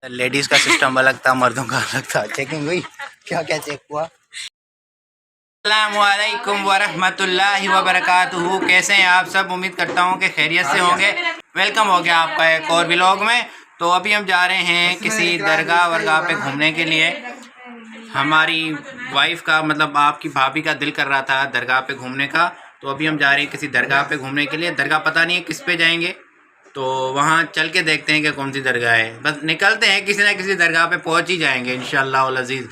Ladies का system अलग था, मर्दों का अलग था। चेकिंग हुई, क्या क्या चेक हुआ। अस्सलामुअलैकुम वरहमतुल्लाहि वबरकातुहू। कैसे हैं आप सब? उम्मीद करता हूँ कि खैरियत से होंगे। वेलकम हो गया आपका एक और व्लॉग में। तो अभी हम जा रहे हैं किसी दरगाह वरगाह पे घूमने के लिए। हमारी वाइफ का मतलब आपकी भाभी का दिल कर रहा था दरगाह पे घूमने का, तो अभी हम जा रहे हैं किसी दरगाह पे घूमने के लिए। दरगाह पता नहीं है किस पे जाएंगे, तो वहाँ चल के देखते हैं कि कौन सी दरगाह है। बस निकलते हैं, किसी ना किसी दरगाह पे पहुँच ही जाएंगे इंशाअल्लाह उल अज़ीज़।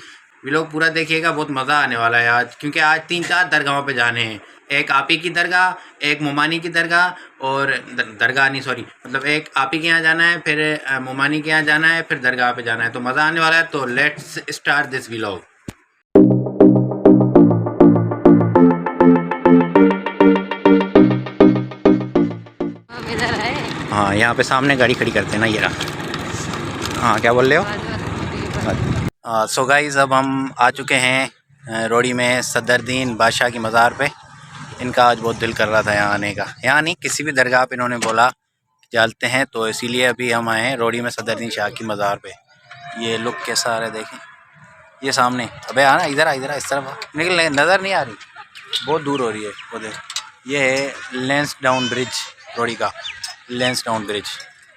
व्लॉग पूरा देखिएगा, बहुत मज़ा आने वाला है आज, क्योंकि आज 3-4 दरगाहों पे जाने हैं। एक आपी की दरगाह, एक मोमानी की दरगाह और दरगाह नहीं सॉरी मतलब एक आपी के यहाँ जाना है, फिर मोमानी के यहाँ जाना है, फिर दरगाह पे जाना है। तो मज़ा आने वाला है। तो लेट्स स्टार्ट दिस व्लॉग। हाँ, यहाँ पे सामने गाड़ी खड़ी करते हैं ना, ये रहा। हाँ, क्या बोल रहे हो? सो गाइज़, अब हम आ चुके हैं रोड़ी में सदरुद्दीन बादशाह की मज़ार पे। इनका आज बहुत दिल कर रहा था यहाँ आने का। यहाँ नहीं, किसी भी दरगाह पे इन्होंने बोला चलते हैं, तो इसीलिए अभी हम आए हैं रोड़ी में सदरुद्दीन शाह की मज़ार पे। ये लुक कैसा आ रहा है देखें, ये सामने। अबे आना, इधर आ, इधर आ, इस तरफ निकल। नज़र नहीं आ रही, बहुत दूर हो रही है वो देख। ये है लैंसडाउन ब्रिज, रोड़ी का लैंसडाउन ब्रिज।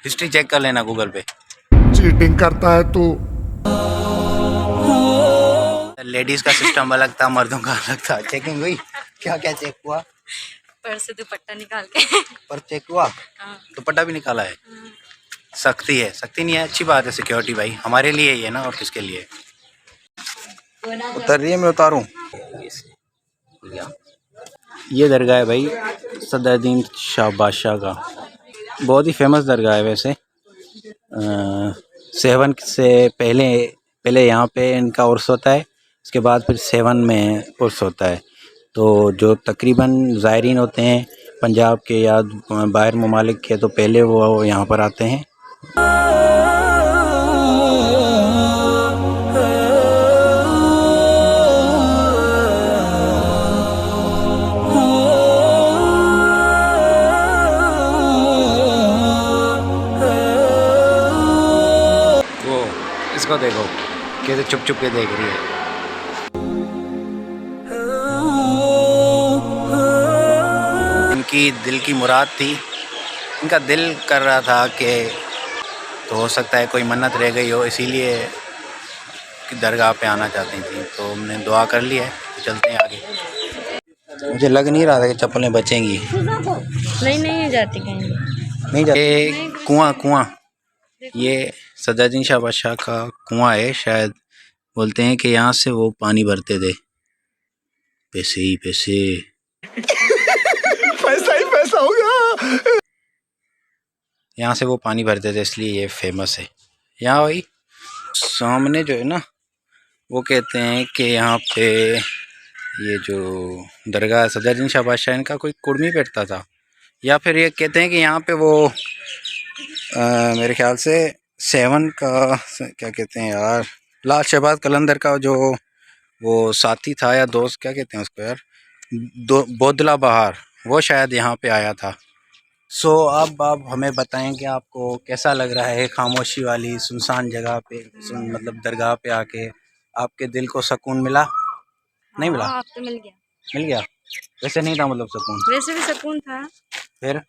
हिस्ट्री चेक कर लेना गूगल पे। चीटिंग करता है तू। लेडीज का सिस्टम अलग था, मर्दों का अलग था। चेकिंग हुई, क्या क्या चेक हुआ। पर्स से दुपट्टा निकाल के पर चेक हुआ, हाँ। दुपट्टा भी निकाला है। सख्ती है, सख्ती नहीं है, अच्छी बात है। सिक्योरिटी भाई हमारे लिए ही है ना, और किसके लिए। उतर रही है, मैं उतारूं। ये दरगाह है भाई सदरुद्दीन शाह बादशाह का, बहुत ही फेमस दरगाह है वैसे। 7 से पहले यहाँ पे इनका उर्स होता है, इसके बाद फिर 7 में उर्स होता है। तो जो तकरीबन ज़ायरीन होते हैं पंजाब के या बाहर ममालिक के, तो पहले वो यहाँ पर आते हैं। इसको देखो कैसे चुप चुप के देख रही है। इनकी दिल की मुराद थी, इनका दिल कर रहा था कि, तो हो सकता है कोई मन्नत रह गई हो, इसीलिए कि दरगाह पे आना चाहती थी। तो हमने दुआ कर ली है, तो चलते हैं आगे। मुझे लग नहीं रहा था कि चप्पलें बचेंगी। नहीं जाती कहीं, नहीं जाती। कुआं ये सदरुद्दीन शाह बादशाह का कुआं है शायद। बोलते हैं कि यहाँ से वो पानी भरते थे। पैसे ही पैसे पैसा ही पैसा होगा। यहाँ से वो पानी भरते थे, इसलिए ये फेमस है। यहाँ वही सामने जो है ना, वो कहते हैं कि यहाँ पे ये जो दरगाह सदरुद्दीन शाह बादशाह, इनका कोई कुर्मी बैठता था, या फिर ये कहते हैं कि यहाँ पे वो मेरे ख्याल से 7 का क्या कहते हैं यार, लाल शहबाज कलंदर का जो वो साथी था या दोस्त, क्या कहते हैं उसको यार, बोदला बहार, वो शायद यहाँ पे आया था। सो अब आप हमें बताएं कि आपको कैसा लग रहा है खामोशी वाली सुनसान जगह पे, मतलब दरगाह पे आके आपके दिल को सुकून मिला? नहीं मिला? हाँ, तो मिल गया। वैसे नहीं था मतलब सुकून, वैसे भी सुकून था। फिर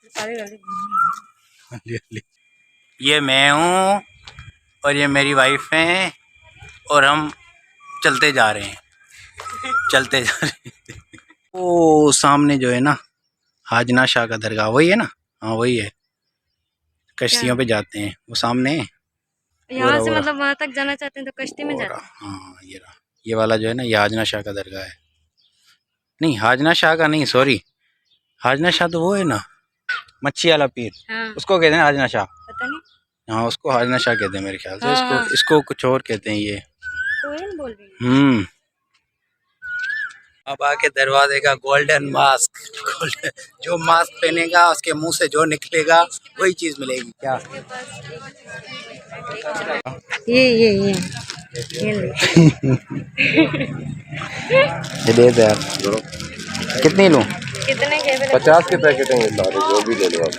ये मैं हूँ और ये मेरी वाइफ है, और हम चलते जा रहे हैं वो सामने जो है ना हाजना शाह का दरगाह, वही है ना? हाँ वही है। कश्तियों पे जाते हैं, वो सामने है। यहाँ से मतलब वहाँ तक जाना चाहते हैं तो कश्ती में जाते हैं। हाँ ये रहा, ये वाला जो है ना, ये हाजना शाह का दरगाह है। नहीं, हाजना शाह का नहीं, सॉरी, हाजना शाह तो वो है ना मच्छी वाला पीर। हाँ। उसको कहते हैं हाजना शाह। पता नहीं। हाँ, उसको हाजना शाह कहते हैं मेरे ख्याल से। हाँ। इसको कुछ और कहते हैं ये। कोयल बोल रही है। अब आके दरवाजे का गोल्डन मास्क, जो मास्क पहनेगा उसके मुंह से जो निकलेगा वही चीज मिलेगी। क्या ये ले। ये दे दे यार, कितनी लूं? कितने के 50 के पैकेट हैं ये सारे, जो भी ले लो आप।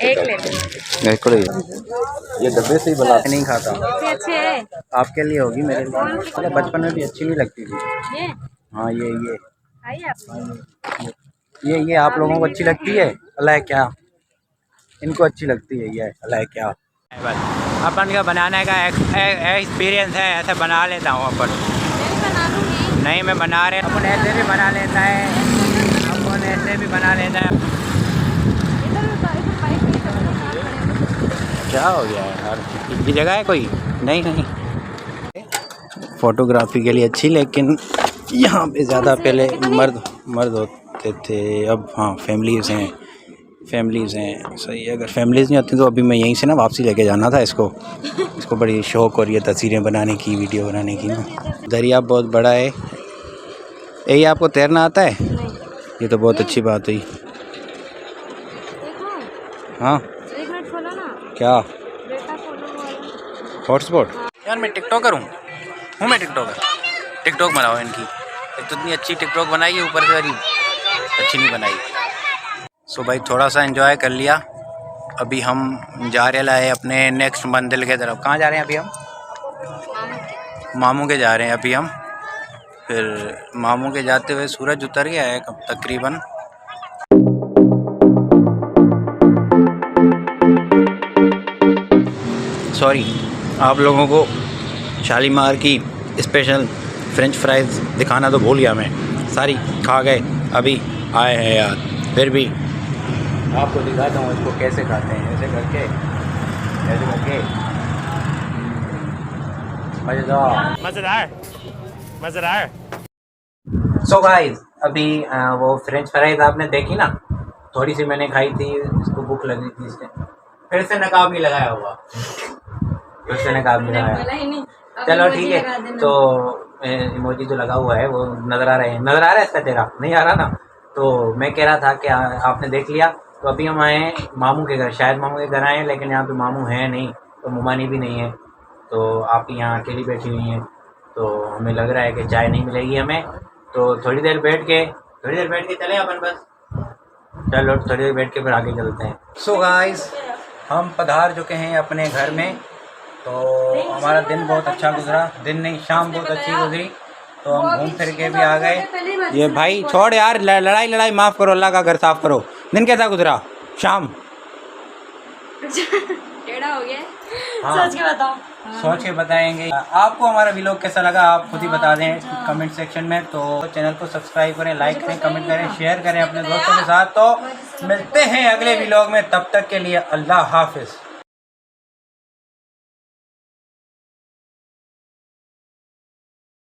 एक ले लो। ये डब्बे से ही बना। नहीं खाता, सबसे अच्छे है आपके लिए होगी, मेरे लिए अरे बचपन में भी अच्छी नहीं लगती थी। ये। हाँ ये खाइए आप। ये आप लोगों को अच्छी लगती है, अल्लाह क्या इनको अच्छी लगती है ये, अल्लाह क्या। बस अपन का बनाने का एक्सपीरियंस है, ऐसे बना लेता हूँ अपन। मैं बना दूंगी। नहीं मैं बना रहे, अपन ऐसे भी बना लेता है, अपन ऐसे भी बना लेता है। इधर बाइक नहीं तो क्या हो गया है यार, की जगह है कोई? नहीं फोटोग्राफी के लिए अच्छी, लेकिन यहाँ पे ज़्यादा पहले मर्द होते थे, अब हाँ फैमिलीज़ हैं। सही है, अगर फैमिलीज़ नहीं होती तो अभी मैं यहीं से ना वापसी लेके जाना था इसको बड़ी शौक़ और ये तस्वीरें बनाने की, वीडियो बनाने की ना। दरिया बहुत बड़ा है। यही आपको तैरना आता है? नहीं। ये तो बहुत अच्छी बात हुई। देखो हाँ 1 मिनट खोलो ना, क्या बेटा खोलो वाला। हॉटस्पॉट? यार मैं टिकटॉकर हूँ मैं टिकटॉकर। टिकटॉक बनाओ इनकी, एक तो इतनी अच्छी टिकटॉक बनाई है, ऊपर से वाली अच्छी नहीं बनाई। सो भाई थोड़ा सा एंजॉय कर लिया। अभी हम जा रहे हैं अपने नेक्स्ट मंजिल के तरफ। कहाँ जा रहे हैं अभी हम? मामू के जा रहे हैं अभी हम। फिर मामू के जाते हुए सूरज उतर गया है तकरीबन। सॉरी, आप लोगों को शालीमार की स्पेशल फ्रेंच फ्राइज़ दिखाना तो भूल गया मैं। सारी खा गए, अभी आए हैं यार। फिर भी आपको दिखाता हूँ इसको कैसे खाते हैं, ऐसे करके मज़ेदार। सो गाइस अभी वो फ्रेंच फ्राइज़ आपने देखी ना, थोड़ी सी मैंने खाई थी, इसको भूख लगी थी, इसने फिर से नकाब नहीं लगाया हुआ, चलो ठीक है। तो इमोजी जो लगा हुआ है वो नज़र आ रहा है इसका चेहरा नहीं आ रहा ना। तो मैं कह रहा था कि आपने देख लिया। तो अभी हम आए हैं मामू के घर, शायद मामू के घर आए हैं, लेकिन यहाँ पे मामू हैं नहीं, तो मुमानी भी नहीं है, तो आप यहाँ अकेली बैठी हुई हैं। तो हमें लग रहा है कि चाय नहीं मिलेगी हमें, तो थोड़ी देर बैठ के चले अपन बस। चलो थोड़ी देर बैठ के फिर आगे चलते हैं। सो गाइस हम पधार चुके हैं अपने घर में। तो हमारा दिन बहुत अच्छा गुजरा, दिन नहीं शाम बहुत अच्छी गुजरी। तो हम घूम फिर के भी आ गए। ये भाई छोड़ यार, लड़ाई माफ़ करो, अल्लाह का घर साफ़ करो। दिन कैसा गुजरा? शाम टेढ़ा हो गया। हाँ, सोच के बताओ। सोच के बताएंगे। आपको हमारा व्लॉग कैसा लगा आप खुद ही बता दें कमेंट सेक्शन में। तो चैनल को सब्सक्राइब करें, लाइक करें, कमेंट करें, शेयर करें अपने दोस्तों के साथ। तो मिलते हैं अगले व्लॉग में, तब तक के लिए अल्लाह हाफिज़।